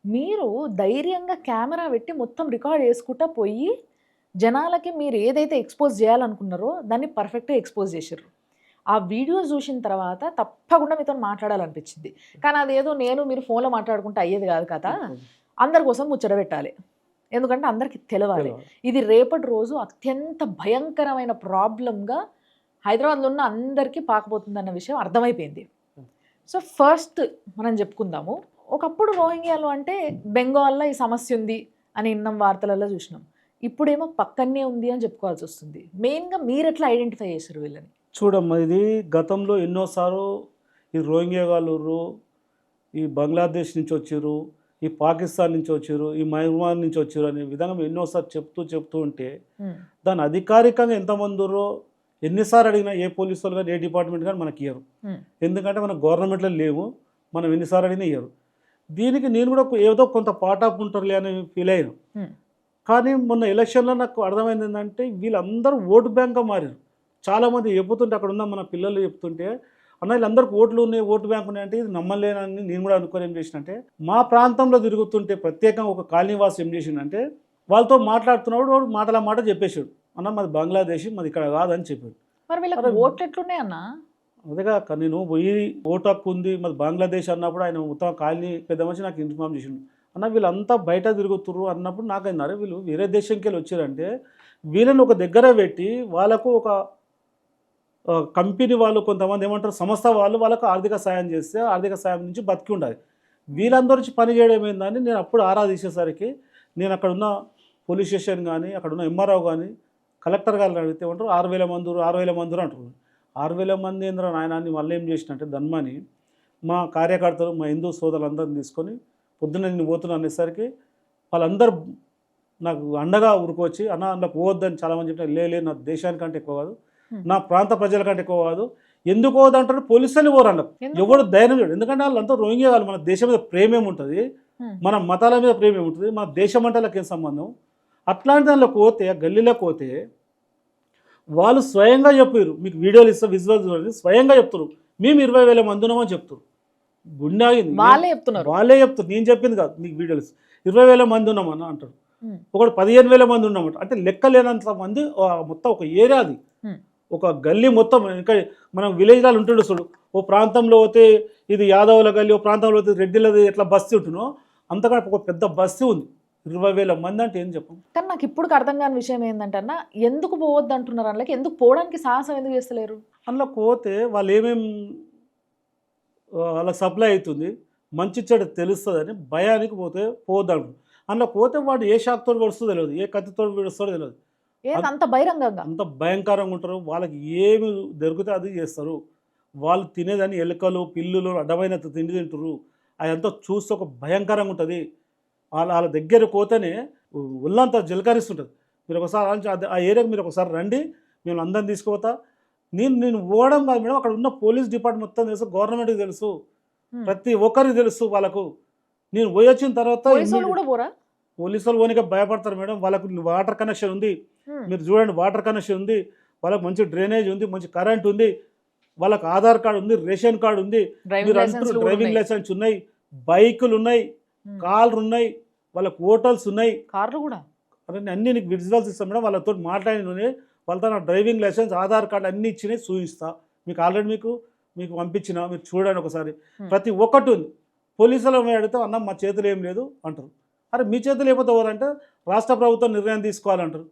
మీరు ధైర్యంగా కెమెరా పెట్టి మొత్తం రికార్డ్ చేసుకుంటా పోయి, జనాలకి మీరు ఏదైతే ఎక్స్‌పోజ్ చేయాలనుకున్నారో దాన్ని పర్ఫెక్ట్‌గా ఎక్స్‌పోజ్ చేసిర్రు. ఆ వీడియోస్ చూసిన తర్వాత తప్పకుండా మీతోని మాట్లాడాలనిపించింది. కానీ అదేదో నేను మీరు ఫోన్‌లో మాట్లాడుకుంటే అయ్యేది కాదు కదా! అందరి కోసం ముచ్చట పెట్టాలి. ఎందుకంటే అందరికి తెలవాలి. తెలవాలి. ఇది రేపటి రోజు అత్యంత భయంకరమైన ప్రాబ్లమ్‌గా హైదరాబాద్‌లో ఉన్న అందరికి పాకబోతుందన్న విషయం అర్థమైపోయింది. సో, ఫస్ట్ మనం చెప్పుకుందాము. ఒకప్పుడు రోహింగ్యాలు అంటే బెంగాల్‌లో ఈ సమస్య ఉంది అని ఇన్నాం వార్తలలో చూసినాం. ఇప్పుడేమో పక్కనే ఉంది అని చెప్పుకోవాల్సొస్తుంది. మెయిన్‌గా మీరెట్లా ఐడెంటిఫై చేసారు వీళ్ళని? చూడమ్మా ఇది గతంలో ఎన్నోసార్లు ఈ రోహింగ్యా వాళ్ళుర్రు, ఈ బంగ్లాదేశ్ నుంచి వచ్చిర్రు, ఈ పాకిస్తాన్ నుంచి వచ్చిర్రు, ఈ మయన్మార్ నుంచి వచ్చిర్రు అనే విధంగా ఎన్నోసార్లు చెప్తూ ఉంటే హ్మ్. దాన్ని అధికారికంగా ఎంతమంది ఉర్రో ఎన్నిసార్లు అడిగినా ఏ పోలీసు వాళ్ళు కానీ ఏ డిపార్ట్మెంట్ కానీ మనకి ఇయ్యరు. హ్మ్. ఎందుకంటే మన గవర్నమెంట్లో లేవు. మనం ఎన్నిసార్లు అడిగినా ఇయ్యరు. దీనికి నేను కూడా ఏదో కొంత పార్ట్ ఆఫ్ ఉంటారులే అని ఫీల్ అయ్యాను. హ్మ్. కానీ మొన్న ఎలక్షన్లో నాకు అర్థమైంది ఏంటంటే వీళ్ళందరూ ఓటు బ్యాంక్గా మారారు. చాలామంది చెబుతుంటే అక్కడ ఉన్న మన పిల్లలు చెప్తుంటే అన్న వీళ్ళందరికీ ఓట్లు ఉన్నాయి, ఓటు బ్యాంక్ ఉన్నాయంటే ఇది నమ్మలేనని నేను కూడా అనుకొని ఏం చేసినంటే మా ప్రాంతంలో తిరుగుతుంటే ప్రత్యేకంగా ఒక కాలనీవాసి ఏం చేసిండంటే వాళ్ళతో మాట్లాడుతున్నప్పుడు వాడు మాటల మాట చెప్పేశాడు. అన్న మాది బంగ్లాదేశ్, మాది ఇక్కడ కాదని చెప్పాడు. మరి వీళ్ళకి అరే ఓట్లు ఎట్లున్నాయన్న? అదేగా నేను పోయి ఓటు హక్కు ఉంది మాది బంగ్లాదేశ్ అన్నప్పుడు ఆయన మొత్తం కాలనీ పెద్ద మనిషి నాకు ఇన్ఫార్మ్ చేసిండు. అన్న వీళ్ళంతా బయట తిరుగుతుర్రు అన్నప్పుడు నాకన్నారు వీళ్ళు వేరే దేశంకి వెళ్ళి వచ్చారంటే వీళ్ళని ఒక దగ్గర పెట్టి వాళ్ళకు ఒక కంపెనీ వాళ్ళు కొంతమంది ఏమంటారు సంస్థ వాళ్ళు వాళ్ళకు ఆర్థిక సాయం చేస్తే ఆర్థిక సాయం నుంచి బతికి ఉండాలి. వీళ్ళందరూ వచ్చి పని చేయడం ఏందని నేను అప్పుడు ఆరా తీసేసరికి నేను అక్కడ ఉన్న పోలీస్ స్టేషన్ కానీ అక్కడ ఉన్న ఎంఆర్ఓ కానీ కలెక్టర్ గారిని అడిగితే ఏమంటారు 6,000 మంది 6,000 మంది అంటారు. 6,000 మంది ఏంద్ర నాయనాన్ని మళ్ళీ ఏం చేసినట్టే ధన్మని మా కార్యకర్తలు మా హిందూ సోదరులందరిని తీసుకొని పొద్దున్న నేను పోతున్నా అనేసరికి వాళ్ళందరూ నాకు అండగా ఉరుకొచ్చి అన్న అందులో పోవద్దని చాలామంది చెప్పిన లే నా దేశానికంటే ఎక్కువ కాదు, హ్మ్. నా ప్రాంత ప్రజల కంటే ఎక్కువ కాదు, ఎందుకు పోదంటారు పోలీసులు పోరన్నారు. ఎందుకు? ఎవడు ధైర్యం చేయడు. ఎందుకంటే వాళ్ళంతా రోహింగ్యా వాళ్ళు మన దేశం మీద ప్రేమ ఏముంటుంది, హ్మ్. మన మతాల మీద ప్రేమ ఏముంటుంది, మన దేశం అంటే వాళ్ళకి ఏం సంబంధం. అట్లాంటి దానిలో పోతే గల్లీలో పోతే వాళ్ళు స్వయంగా చెప్పారు మీకు వీడియోలు ఇస్తా విజువల్స్ చూడండి స్వయంగా చెప్తారు మేము 20,000 మంది ఉన్నామని చెప్తారు. గుండె ఆగింది. వాళ్ళే చెప్తున్నారు. వాళ్ళే చెప్తారు, నేను చెప్పింది కాదు. మీకు వీడియోలు 20,000 మంది ఉన్నామన్న అంటారు. హ్మ్. ఒకటి 15,000 మంది ఉన్నామట. అంటే లెక్కలేనంత మంది మొత్తం ఒక ఏరియా అది. హ్మ్. ఒక గల్లీ మొత్తం ఇంకా మనం విలేజ్లలో ఉంటుండే చూడు. ఓ ప్రాంతంలో పోతే ఇది యాదవుల గల్లీ, ఓ ప్రాంతంలో పోతే రెడ్డిలది ఎట్లా బస్తీ ఉంటునో అంతగా ఒక పెద్ద బస్తీ ఉంది. 20,000 మంది అంటే ఏం చెప్పం. కానీ నాకు ఇప్పటికి అర్థం కాని విషయం ఏందంటే అన్న, ఎందుకు పోవద్దంటున్నారు అందులోకి? ఎందుకు పోవడానికి సాహసం ఎందుకు చేస్తలేరు? అందులో పోతే వాళ్ళు ఏమేం వాళ్ళకి సప్లై అవుతుంది, మంచి చెడు తెలుస్తుందని భయానికి పోతే పోవద్దంటారు. అందులో పోతే వాడు ఏ షాక్‌తోటి పొడుస్తుందో తెలియదు, ఏ కత్తితోటి పొడుస్తాడో తెలియదు. ఏది అంత బహిరంగంగా? అంత భయంకరంగా ఉంటారు. వాళ్ళకి ఏమి దొరికితే అది చేస్తారు. వాళ్ళు తినేదాన్ని ఎలుకలు, పిల్లులు అడ్డమైన తిండి తింటుర్రు. అదంతా చూస్తే ఒక భయంకరంగా ఉంటుంది. వాళ్ళ దగ్గరికి పోతేనే ఒళ్ళంతా జలకరిస్తుంటుంది. మీరు ఒకసారి ఆ ఏరియాకి మీరు ఒకసారి రండి, మేము అందరిని తీసుకుపోతా. నేను నేను పోవడం కాదు మేడం, అక్కడ ఉన్న పోలీస్ డిపార్ట్మెంట్ మొత్తం తెలుసు, గవర్నమెంట్‌కి తెలుసు, హ్మ్. ప్రతి ఒక్కరికి తెలుసు వాళ్ళకు. నేను పోయొచ్చిన తర్వాత పోలీసోళ్ళు కూడా పోరా? పోలీసులు పోనీకే భయపడతారు మేడం. వాళ్ళకు వాటర్ కనెక్షన్ ఉంది. హ్మ్. మీరు చూడండి వాటర్ కనెక్షన్ ఉంది. వాళ్ళకి మంచి డ్రైనేజ్ ఉంది, మంచి కరెంట్ ఉంది. వాళ్ళకి ఆధార్ కార్డ్ ఉంది, రేషన్ కార్డ్ ఉంది. డ్రైవింగ్ మీరు అంటారు లైసెన్స్‌లు కూడా డ్రైవింగ్ ఉన్నాయి. లైసెన్స్ ఉన్నాయి, బైకులున్నాయి, హ్మ్. కార్లున్నాయి, వాళ్ళకి హోటల్స్ ఉన్నాయి. కార్లు కూడా? అవన్నీ అన్నీ నీకు విజువల్స్ ఇస్తాం మేడం. వాళ్ళతోటి మాట్లాడిననే వాళ్ళతో నా డ్రైవింగ్ లైసెన్స్, ఆధార్ కార్డ్ అన్నీ ఇచ్చినయి చూపిస్తా. మీకు ఆల్రెడీ మీకు పంపించిన మీరు చూడండి ఒకసారి. హ్మ్. ప్రతి ఒక్కటి ఉంది. పోలీసులను అడిగితే అన్న మా చేతులో ఏం లేదు అంటారు. అరే మీ చేతులు లేకపోతే ఎవరంటే రాష్ట్ర ప్రభుత్వం నిర్ణయం తీసుకోవాలంటారు.